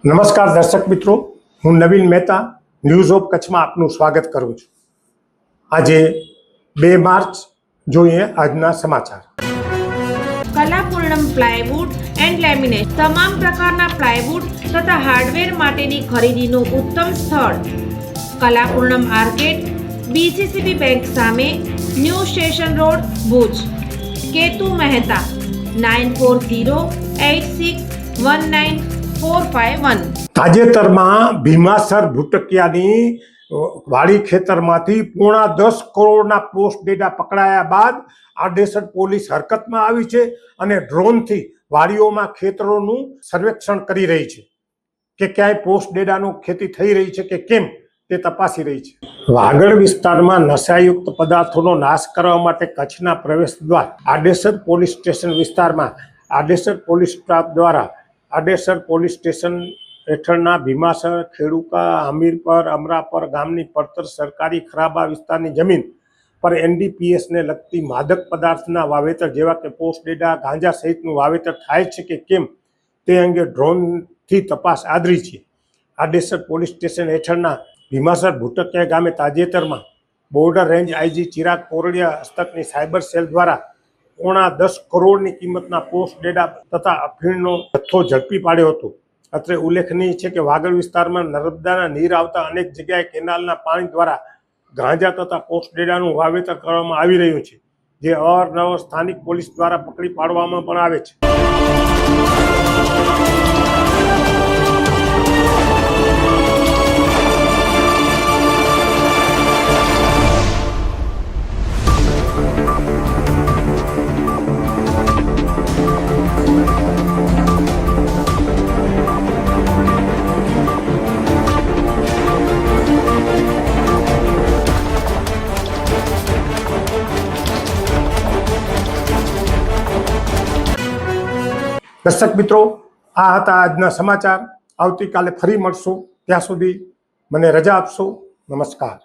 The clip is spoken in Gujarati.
નમસ્કાર દર્શક મિત્રો, હું નવીન મહેતા ન્યૂઝ ઓફ કચ્છમાં આપનું સ્વાગત કરું છું। આજે 2 માર્ચ જોઈએ આજના સમાચાર। કલાપૂર્ણમ પ્લાયવુડ એન્ડ લેમિનેટ તમામ પ્રકારના પ્લાયવુડ તથા હાર્ડવેર માટેની ખરીદીનું ઉત્તમ સ્થળ કલાપૂર્ણમ આર્કેડ, બીસીસીબી બેંક સામે, new station road, Bhuj. Ketu Mehta 9408619451। તાજેતરમાં ભીમાસર ભૂટકિયાની વાડી ખેતરમાંથી પોણા 10 કરોડના પોસ્ટ ડેટા પકડાયા બાદ આડેસર પોલીસ હરકતમાં આવી છે અને ડ્રોનથી વાડીઓમાં ખેતરોનું સર્વેક્ષણ કરી રહી છે કે ક્યાંય પોસ્ટ ડેટાનું ખેતી થઈ રહી છે કે કેમ તે તપાસી રહી છે। વાગડ વિસ્તારમાં નશાયુક્ત પદાર્થોનો નાશ કરવા માટે કચ્છના પ્રવેશ દ્વાર આડેસર પોલીસ સ્ટેશન વિસ્તારમાં આડેસર પોલીસ સ્ટાફ દ્વારા આડેસર પોલીસ સ્ટેશન હેઠળના ભીમાસર, ખેડુકા, હમીરપર, અમરાપર ગામની પડતર સરકારી ખરાબા વિસ્તારની જમીન પર એનડીપીએસને લગતી માદક પદાર્થના વાવેતર જેવા કે પોસ્ટ ડેટા, ગાંજા સહિતનું વાવેતર થાય છે કે કેમ તે અંગે ડ્રોનથી તપાસ આદરી છે। આડેસર પોલીસ સ્ટેશન હેઠળના ભીમાસર ભૂટકિયા ગામે તાજેતરમાં border range IG Chirag Kordia હસ્તકની સાયબર સેલ દ્વારા પોણા 10 કરોડની કિંમતના પોસ્ટ ડેટા તથા અફીણનો જથ્થો ઝડપી પાડ્યો હતો। અત્રે ઉલ્લેખનીય છે કે વાગડ વિસ્તારમાં નર્મદાના નીર આવતા અનેક જગ્યાએ કેનાલના પાણી દ્વારા ગાંજા તથા પોસ્ટ ડેટાનું વાવેતર કરવામાં આવી રહ્યું છે, જે અવારનવાર સ્થાનિક પોલીસ દ્વારા પકડી પાડવામાં પણ આવે છે। દર્શક મિત્રો, આ હતા આજના સમાચાર। આવતીકાલે ફરી મળશું, ત્યાં સુધી મને રજા આપશો। નમસ્કાર।